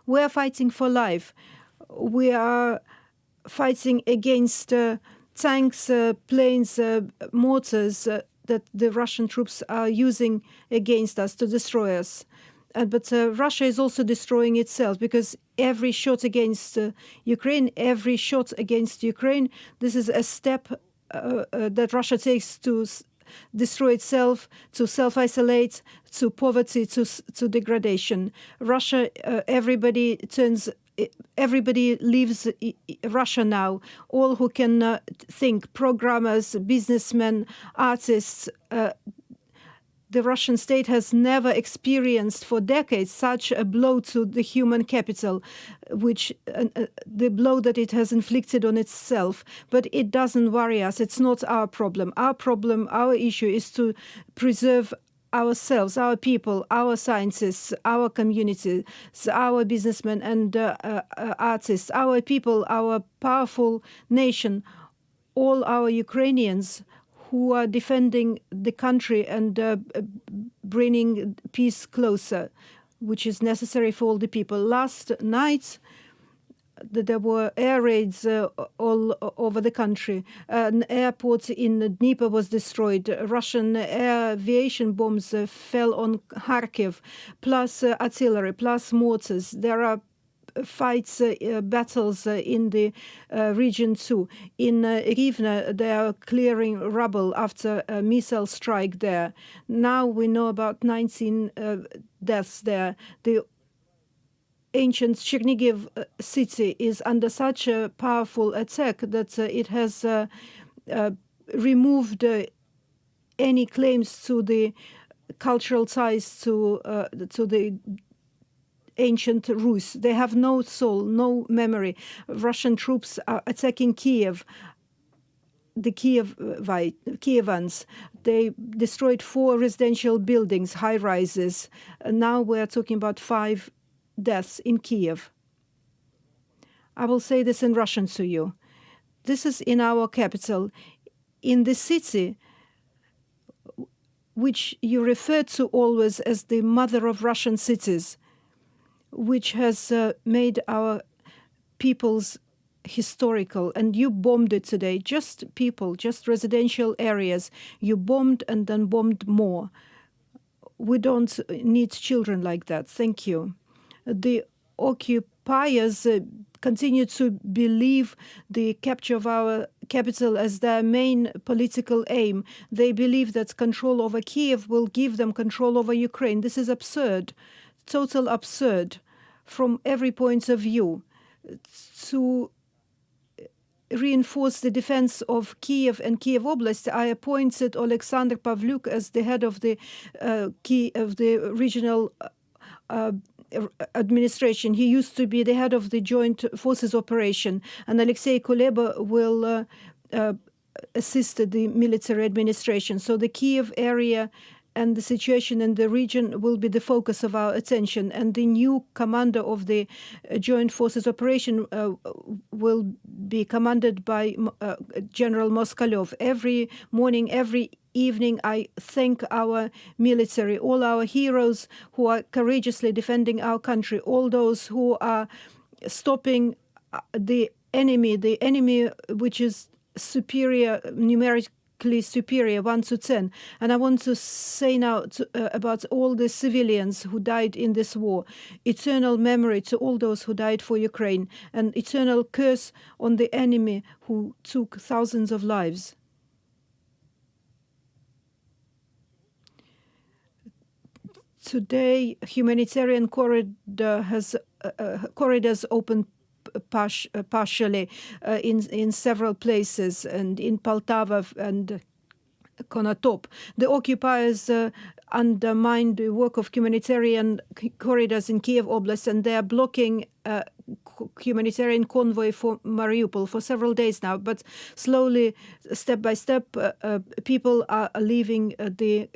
We are fighting for life. We are fighting against tanks, planes, mortars that the Russian troops are using against us to destroy us. But Russia is also destroying itself, because every shot against Ukraine, this is a step that Russia takes to destroy itself, to self-isolate, to poverty, to degradation. Russia, everybody leaves Russia now. All who can think, programmers, businessmen, artists. The Russian state has never experienced for decades such a blow to the human capital, which the blow that it has inflicted on itself. But it doesn't worry us. It's not our problem. Our issue is to preserve ourselves, our people, our scientists, our communities, our businessmen and artists, our people, our powerful nation, all our Ukrainians who are defending the country and bringing peace closer, which is necessary for all the people. Last night, there were air raids all over the country. An airport in Dnieper was destroyed. Russian aviation bombs fell on Kharkiv, plus artillery, plus mortars. There are fights, battles in the region too. In Rivne, they are clearing rubble after a missile strike there. Now we know about 19 deaths there. The ancient Chernihiv city is under such a powerful attack that it has removed any claims to the cultural ties to the ancient Rus. They have no soul, no memory. Russian troops are attacking Kiev, the Kievans. They destroyed 4 residential buildings, high-rises. Now we're talking about 5 deaths in Kiev. I will say this in Russian to you. This is in our capital, in the city which you refer to always as the mother of Russian cities, which has made our peoples historical. And you bombed it today, just people, just residential areas. You bombed and then bombed more. We don't need children like that. Thank you. The occupiers continue to believe the capture of our capital as their main political aim. They believe that control over Kiev will give them control over Ukraine. This is absurd. Total absurd from every point of view. To reinforce the defense of Kiev and Kiev Oblast, I appointed Alexander Pavlyuk as the head of the regional administration. He used to be the head of the Joint Forces Operation, and Alexei Kuleba will assist the military administration. So the Kiev area and the situation in the region will be the focus of our attention. And the new commander of the Joint Forces Operation will be commanded by General Moskalyov. Every morning, every evening, I thank our military, all our heroes who are courageously defending our country, all those who are stopping the enemy which is superior, numerically superior, 1 to 10. And I want to say now about all the civilians who died in this war. Eternal memory to all those who died for Ukraine, and eternal curse on the enemy who took thousands of lives. Today, humanitarian corridors opened partially in several places, and in Poltava and Konotop. The occupiers undermined the work of humanitarian corridors in Kiev Oblast, and they are blocking humanitarian convoy for Mariupol for several days now. But slowly, step by step, people are leaving the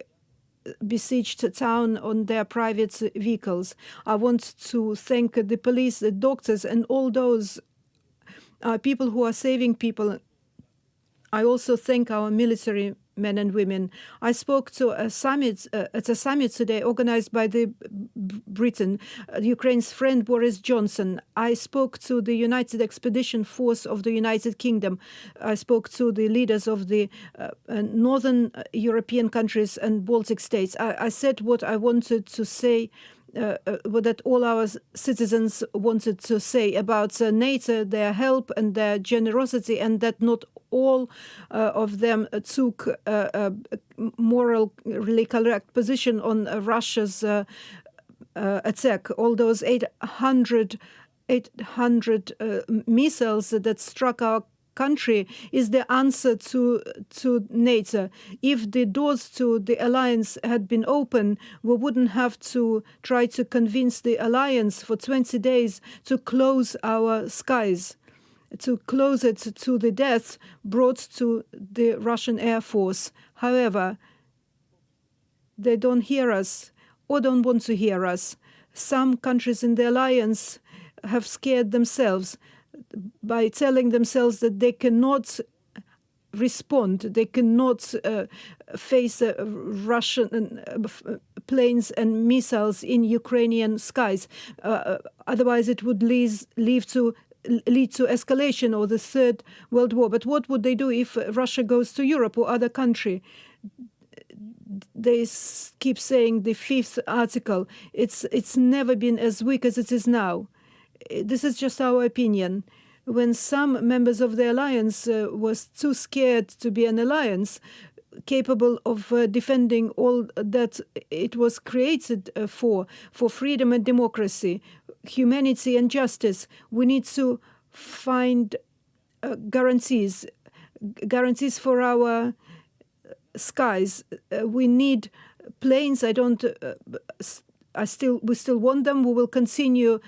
besieged town on their private vehicles. I want to thank the police, the doctors, and all those people who are saving people. I also thank our military men and women. I spoke to a summit at a summit today organized by the Britain, Ukraine's friend Boris Johnson. I spoke to the United Expedition Force of the United Kingdom. I spoke to the leaders of the northern European countries and Baltic states. I said what I wanted to say, that all our citizens wanted to say about NATO, their help and their generosity, and that not all of them took a morally correct position on Russia's attack. All those 800 missiles that struck our country is the answer to NATO. If the doors to the alliance had been open, we wouldn't have to try to convince the alliance for 20 days to close our skies, to close it to the death brought to the Russian Air Force. However, they don't hear us or don't want to hear us. Some countries in the alliance have scared themselves by telling themselves that they cannot respond, they cannot face Russian planes and missiles in Ukrainian skies. Otherwise, it would lead to escalation or the Third World War. But what would they do if Russia goes to Europe or other country? They keep saying the fifth article. It's never been as weak as it is now. This is just our opinion. When some members of the alliance was too scared to be an alliance, capable of defending all that it was created for freedom and democracy, humanity and justice, we need to find guarantees for our skies. We need planes. We still want them. We will continue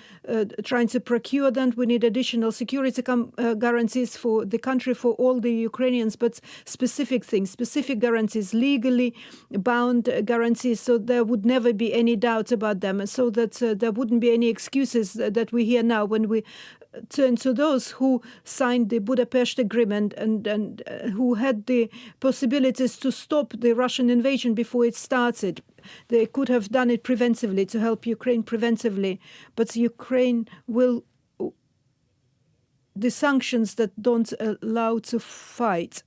trying to procure them. We need additional security guarantees for the country, for all the Ukrainians, but specific things, specific guarantees, legally bound guarantees, so there would never be any doubt about them, and so that there wouldn't be any excuses that we hear now when we turn to those who signed the Budapest Agreement and who had the possibilities to stop the Russian invasion before it started. They could have done it preventively, to help Ukraine preventively, but Ukraine will. The sanctions that don't allow to fight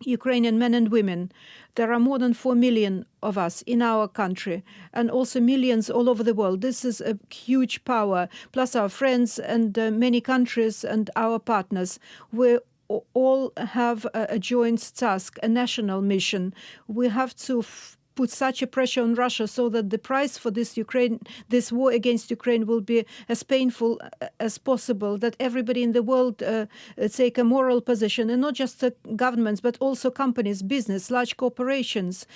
Ukrainian men and women. There are more than 4 million of us in our country, and also millions all over the world. This is a huge power, plus our friends and many countries and our partners. We all have a joint task, a national mission. We have to put such a pressure on Russia so that the price for this war against Ukraine will be as painful as possible, that everybody in the world take a moral position, and not just governments, but also companies, business, large corporations.